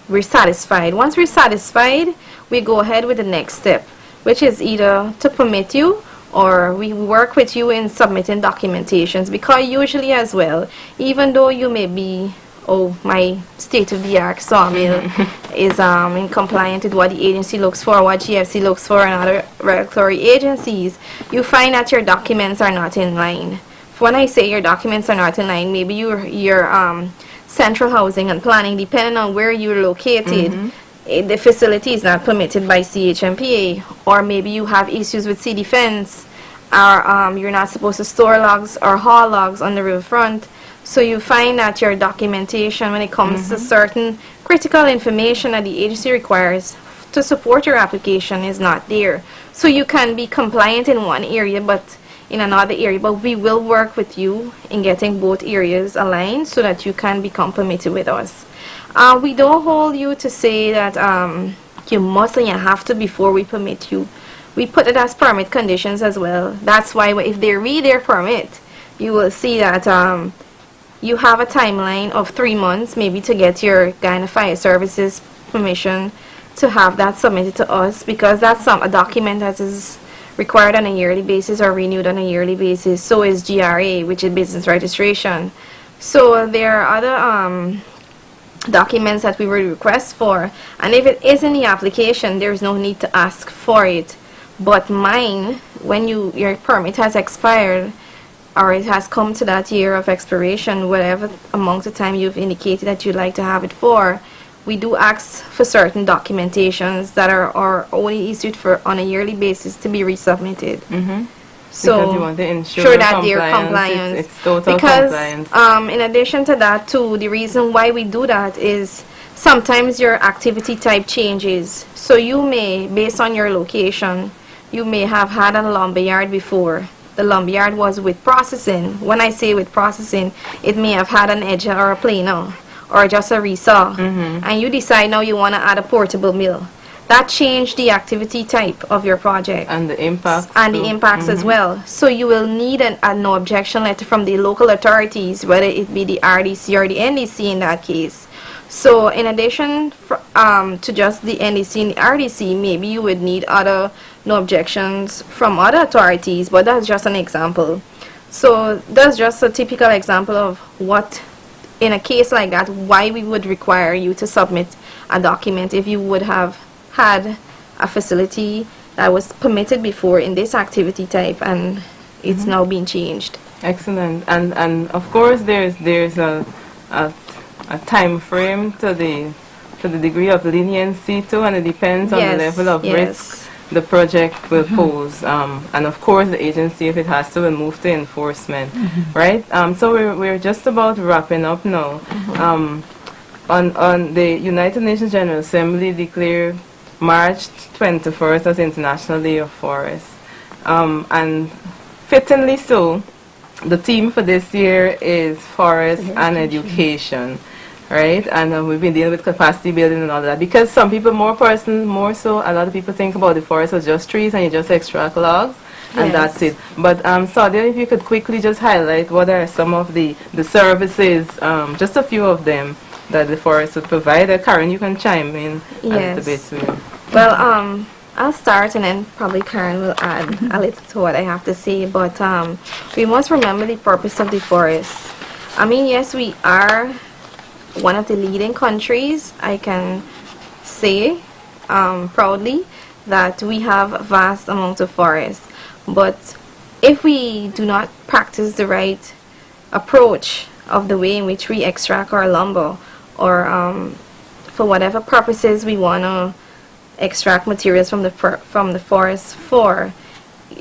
we're satisfied. Once we're satisfied, we go ahead with the next step, which is either to permit you, or we work with you in submitting documentations, because usually as well, even though you may be, oh, my state-of-the-art sawmill is in compliant with what the agency looks for, what GFC looks for, and other regulatory agencies, you find that your documents are not in line. When I say your documents are not in line, maybe your central housing and planning, depending on where you're located, the facility is not permitted by CHMPA, or maybe you have issues with sea defense, or you're not supposed to store logs or haul logs on the riverfront. So you find that your documentation, when it comes to certain critical information that the agency requires to support your application, is not there. So you can be compliant in one area but in another area, but we will work with you in getting both areas aligned so that you can become permitted with us. We don't hold you to say that you must and you have to before we permit you. We put it as permit conditions as well. That's why if they read their permit, you will see that you have a timeline of 3 months maybe to get your Guyana Fire Services permission to have that submitted to us, because that's a document that is required on a yearly basis or renewed on a yearly basis. So is GRA, which is business registration. So there are other documents that we would request for, and if it is in the application, there's no need to ask for it. But mine, when your permit has expired, or it has come to that year of expiration, whatever amount of time you've indicated that you'd like to have it for, we do ask for certain documentations that are only issued for on a yearly basis to be resubmitted. So because you want to ensure sure that they're compliant. It's total because compliance. in addition to that too, the reason why we do that is sometimes your activity type changes. So you may, based on your location, you may have had a lumberyard before. The lumberyard was with processing. When I say with processing, it may have had an edger or a planer or just a resaw. And you decide now you want to add a portable mill. That changed the activity type of your project. And the impacts. And the impacts as well. So you will need a no objection letter from the local authorities, whether it be the RDC or the NDC in that case. So in addition to just the NDC and the RDC, maybe you would need other no objections from other authorities, but that's just an example. So that's just a typical example of what, in a case like that, why we would require you to submit a document if you would have had a facility that was permitted before in this activity type and it's now been changed. Excellent. And of course there's a time frame to the degree of leniency too, and it depends on the level of risk the project will pose, and of course the agency, if it has to, will move to enforcement, right? So we're just about wrapping up now. On the United Nations General Assembly declared March 21st as International Day of Forests, and fittingly so, the theme for this year is forest and education. Right, and we've been dealing with capacity building and all that, because some people, more so, a lot of people think about the forest as just trees and you just extract logs and that's it. But Saudia, if you could quickly just highlight what are some of the services, just a few of them, that the forest would provide. Karen, you can chime in a little bit too. Well, I'll start and then probably Karen will add a little to what I have to say, but we must remember the purpose of the forest. I mean, yes, we are one of the leading countries, I can say proudly, that we have a vast amount of forests. But if we do not practice the right approach of the way in which we extract our lumber, or for whatever purposes we want to extract materials from the forest for,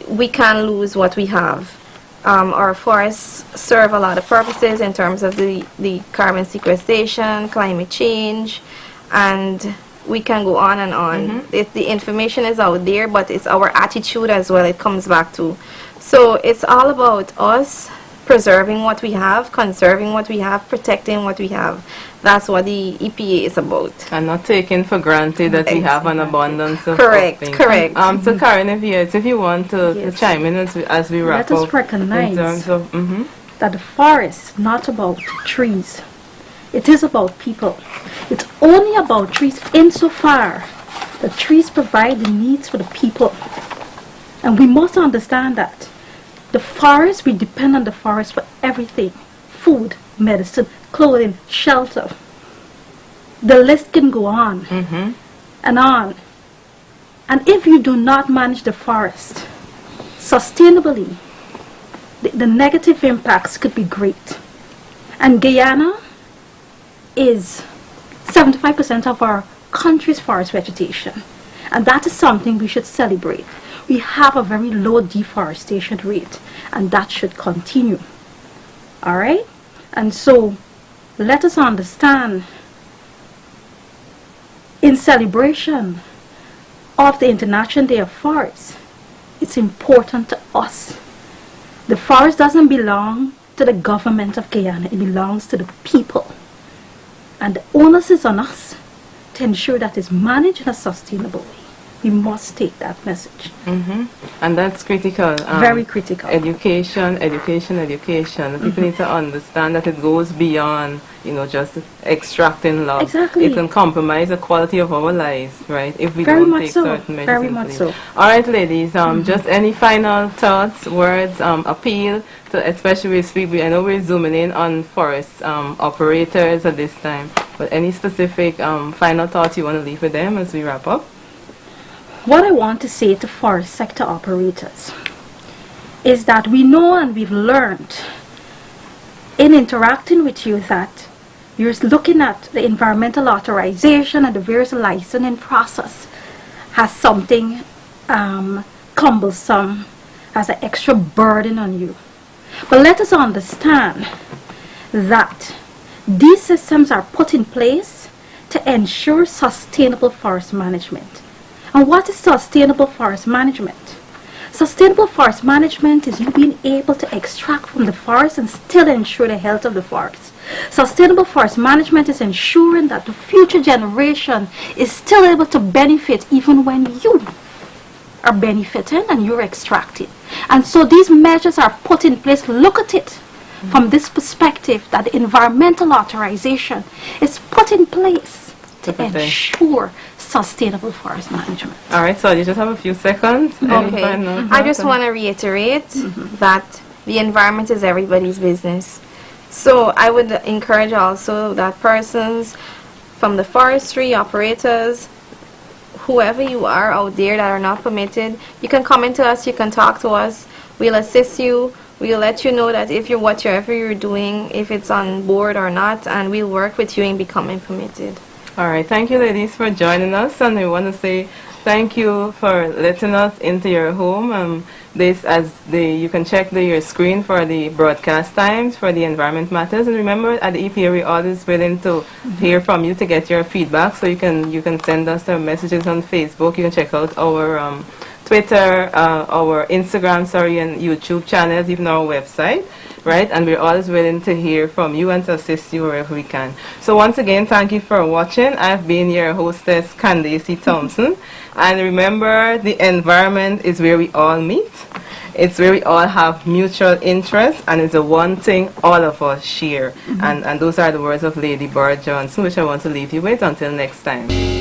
we can lose what we have. Our forests serve a lot of purposes in terms of the carbon sequestration, climate change, and we can go on and on. The information is out there, but it's our attitude as well it comes back to. So it's all about us preserving what we have, conserving what we have, protecting what we have. That's what the EPA is about. And not taking for granted that we have an abundance of things. Correct. So Karen, if you want to chime in as we wrap up. Let us recognize that the forest is not about trees. It is about people. It's only about trees insofar the trees provide the needs for the people. And we must understand that. The forest, we depend on the forest for everything. Food, medicine, clothing, shelter. The list can go on and on. And if you do not manage the forest sustainably, the negative impacts could be great. And Guyana is 75% of our country's forest vegetation. And that is something we should celebrate. We have a very low deforestation rate, and that should continue. All right? And so, let us understand, in celebration of the International Day of Forests, it's important to us. The forest doesn't belong to the government of Guyana, it belongs to the people. And the onus is on us to ensure that it's managed in a sustainable way. We must take that message. And that's critical. Very critical. Education, education, education. People need to understand that it goes beyond, just extracting love. Exactly. It can compromise the quality of our lives, right? If we Very don't much take so. certain measures. Very in much place. so. All right, ladies. Just any final thoughts, words, appeal to, especially I know we're zooming in on forest operators at this time, but any specific final thoughts you want to leave with them as we wrap up? What I want to say to forest sector operators is that we know and we've learned in interacting with you that you're looking at the environmental authorization and the various licensing process has something cumbersome, has an extra burden on you. But let us understand that these systems are put in place to ensure sustainable forest management. And what is sustainable forest management? Sustainable forest management is you being able to extract from the forest and still ensure the health of the forest. Sustainable forest management is ensuring that the future generation is still able to benefit even when you are benefiting and you're extracting. And so these measures are put in place. Look at it from this perspective, that the environmental authorization is put in place to ensure sustainable forest management. All right, so you just have a few seconds. Okay. I just want to reiterate that the environment is everybody's business. So I would encourage also that persons from the forestry operators, whoever you are out there that are not permitted, you can comment to us, you can talk to us, we'll assist you, we'll let you know that if you're whatever you're doing, if it's on board or not, and we'll work with you in becoming permitted. All right, thank you ladies for joining us, and we want to say thank you for letting us into your home. You can check your screen for the broadcast times for the Environment Matters, and remember at the EPA we're always willing to hear from you to get your feedback, so you can send us the messages on Facebook. You can check out our Twitter, our Instagram, and YouTube channels, even our website. Right, and we're always willing to hear from you and to assist you wherever we can. So once again, thank you for watching. I've been your hostess, Candacie Thompson. And remember, the environment is where we all meet. It's where we all have mutual interest, and it's the one thing all of us share. And those are the words of Lady Brower Johnson, which I want to leave you with until next time.